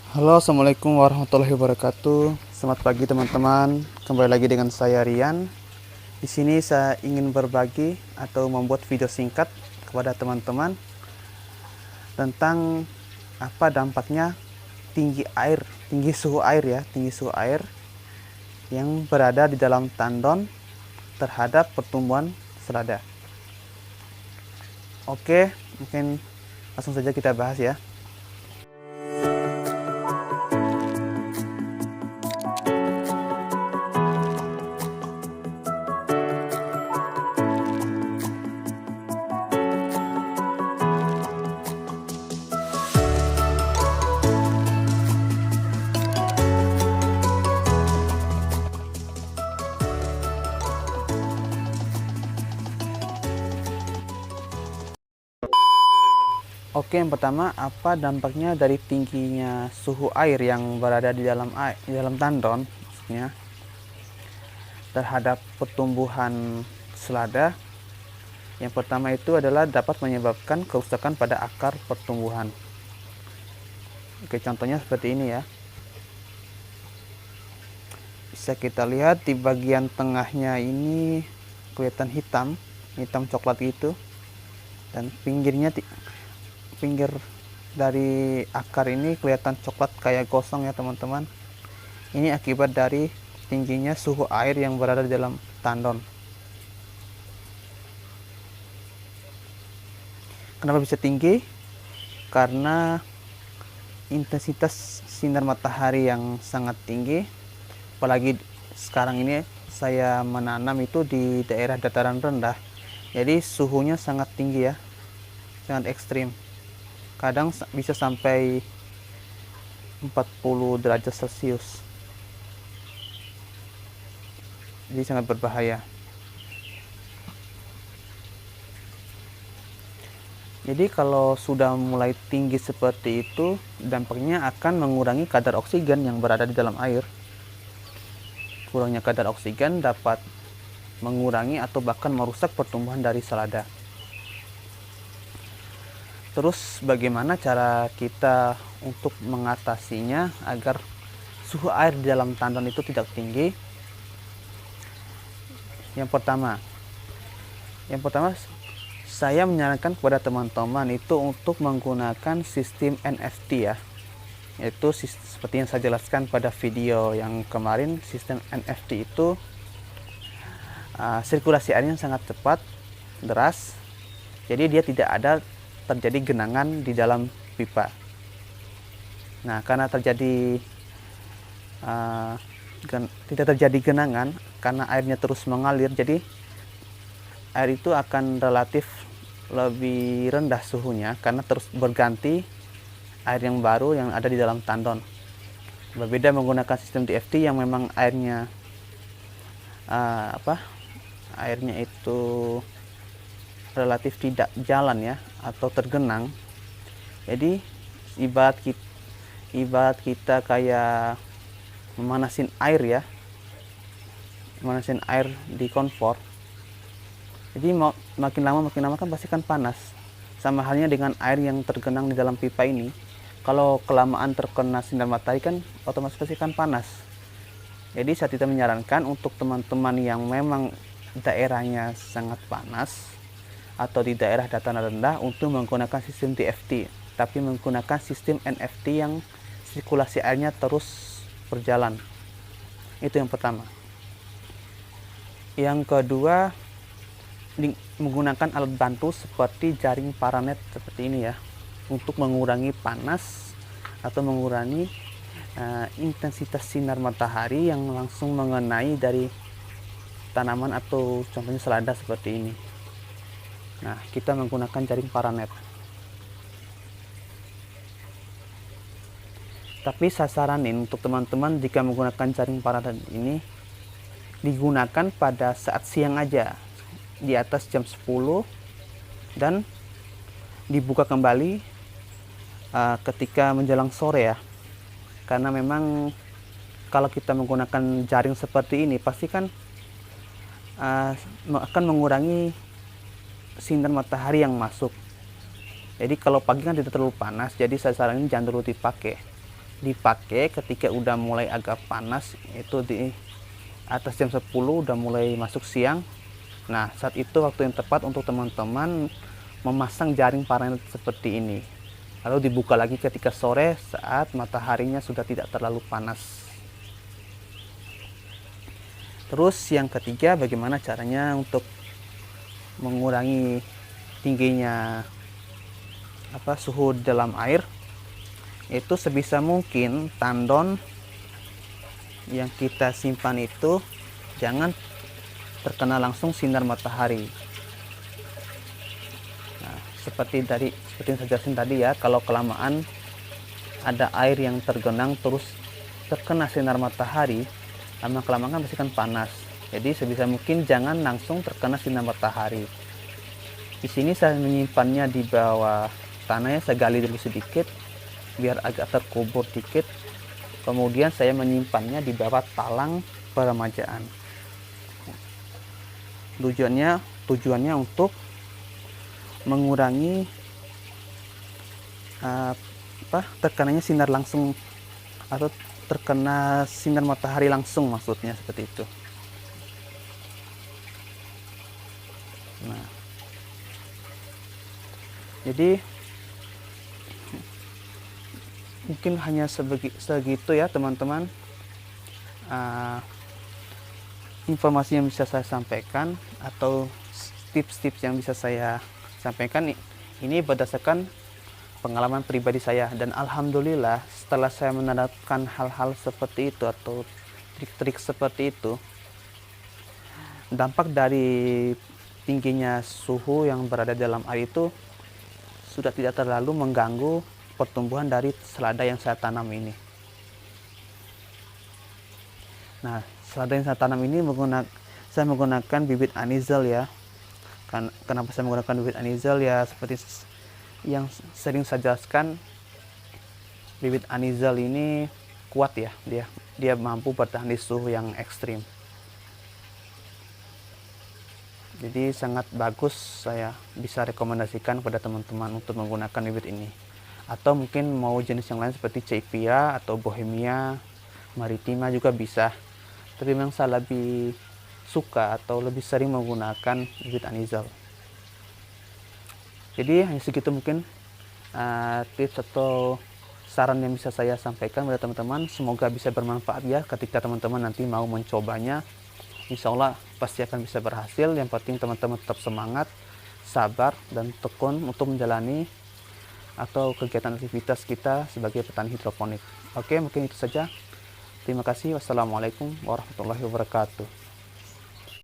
Halo, assalamualaikum warahmatullahi wabarakatuh. Selamat pagi teman-teman. Kembali lagi dengan saya Rian. Di sini saya ingin berbagi atau membuat video singkat kepada teman-teman tentang apa dampaknya tinggi suhu air ya, tinggi suhu air yang berada di dalam tandon terhadap pertumbuhan selada. Oke, mungkin langsung saja kita bahas ya. Oke, yang pertama, apa dampaknya dari tingginya suhu air yang berada di dalam tandon, maksudnya terhadap pertumbuhan selada? Yang pertama itu adalah dapat menyebabkan kerusakan pada akar pertumbuhan. Oke, contohnya seperti ini ya. Bisa kita lihat di bagian tengahnya ini kelihatan hitam coklat gitu, dan pinggir dari akar ini kelihatan coklat kayak gosong ya teman-teman. Ini akibat dari tingginya suhu air yang berada di dalam tandon. Kenapa bisa tinggi? Karena intensitas sinar matahari yang sangat tinggi. Apalagi sekarang ini saya menanam itu di daerah dataran rendah. Jadi suhunya sangat tinggi ya, sangat ekstrim. Kadang bisa sampai 40 derajat Celcius. Jadi sangat berbahaya. Jadi kalau sudah mulai tinggi seperti itu, dampaknya akan mengurangi kadar oksigen yang berada di dalam air. Kurangnya kadar oksigen dapat mengurangi atau bahkan merusak pertumbuhan dari selada. Terus bagaimana cara kita untuk mengatasinya agar suhu air di dalam tandon itu tidak tinggi? Yang pertama saya menyarankan kepada teman-teman itu untuk menggunakan sistem NFT ya. Yaitu seperti yang saya jelaskan pada video yang kemarin, sistem NFT itu sirkulasi airnya sangat cepat, deras. Jadi dia tidak ada terjadi genangan di dalam pipa. Nah, karena tidak terjadi genangan, karena airnya terus mengalir, jadi air itu akan relatif lebih rendah suhunya karena terus berganti air yang baru yang ada di dalam tandon. Berbeda menggunakan sistem DFT yang memang airnya itu relatif tidak jalan ya, atau tergenang. Jadi ibarat kita kayak memanasin air di kompor. Jadi makin lama kan pasti kan panas. Sama halnya dengan air yang tergenang di dalam pipa ini. Kalau kelamaan terkena sinar matahari kan otomatis pasti kan panas. Jadi saya tidak menyarankan untuk teman-teman yang memang daerahnya sangat panas atau di daerah dataran rendah untuk menggunakan sistem DFT, tapi menggunakan sistem NFT yang sirkulasi airnya terus berjalan. Itu yang pertama. Yang kedua, menggunakan alat bantu seperti jaring paranet seperti ini ya, untuk mengurangi panas atau mengurangi intensitas sinar matahari yang langsung mengenai dari tanaman atau contohnya selada seperti ini. Nah, kita menggunakan jaring paranet. Tapi saya saranin untuk teman-teman jika menggunakan jaring paranet ini digunakan pada saat siang aja, di atas jam 10, dan dibuka kembali ketika menjelang sore ya. Karena memang kalau kita menggunakan jaring seperti ini pasti kan akan mengurangi sinar matahari yang masuk. Jadi kalau pagi kan tidak terlalu panas, jadi saya saranin jangan dulu dipakai. dipakai ketika udah mulai agak panas, itu di atas jam 10 udah mulai masuk siang. Nah, saat itu waktu yang tepat untuk teman-teman memasang jaring paranet seperti ini. Lalu dibuka lagi ketika sore saat mataharinya sudah tidak terlalu panas. Terus yang ketiga, bagaimana caranya untuk mengurangi tingginya suhu dalam air? Itu sebisa mungkin tandon yang kita simpan itu jangan terkena langsung sinar matahari. Nah, seperti yang saya jelasin tadi ya, kalau kelamaan ada air yang tergenang terus terkena sinar matahari, lama kelamaan pasti kan panas. Jadi sebisa mungkin jangan langsung terkena sinar matahari. Di sini saya menyimpannya di bawah tanahnya, saya gali dulu sedikit biar agak terkubur dikit. Kemudian saya menyimpannya di bawah talang peremajaan. Tujuannya untuk mengurangi terkenanya sinar langsung atau terkena sinar matahari langsung, maksudnya seperti itu. Nah, jadi mungkin hanya segitu ya teman-teman informasi yang bisa saya sampaikan atau tips-tips yang bisa saya sampaikan. Ini berdasarkan pengalaman pribadi saya, dan alhamdulillah setelah saya menerapkan hal-hal seperti itu atau trik-trik seperti itu, dampak dari tingginya suhu yang berada dalam air itu sudah tidak terlalu mengganggu pertumbuhan dari selada yang saya tanam ini. Nah, selada yang saya tanam ini saya menggunakan bibit Anizel ya. Kenapa saya menggunakan bibit Anizel ya? Seperti yang sering saya jelaskan, bibit Anizel ini kuat ya, dia mampu bertahan di suhu yang ekstrim. Jadi sangat bagus, saya bisa rekomendasikan kepada teman-teman untuk menggunakan bibit ini. Atau mungkin mau jenis yang lain seperti Ceipia atau Bohemia, Maritima juga bisa. Tapi memang saya lebih suka atau lebih sering menggunakan bibit Anizel. Jadi hanya segitu mungkin tips atau saran yang bisa saya sampaikan kepada teman-teman. Semoga bisa bermanfaat ya ketika teman-teman nanti mau mencobanya. Insya Allah pasti akan bisa berhasil. Yang penting teman-teman tetap semangat, sabar, dan tekun untuk menjalani atau kegiatan aktivitas kita sebagai petani hidroponik. Oke, mungkin itu saja. Terima kasih. Wassalamualaikum warahmatullahi wabarakatuh.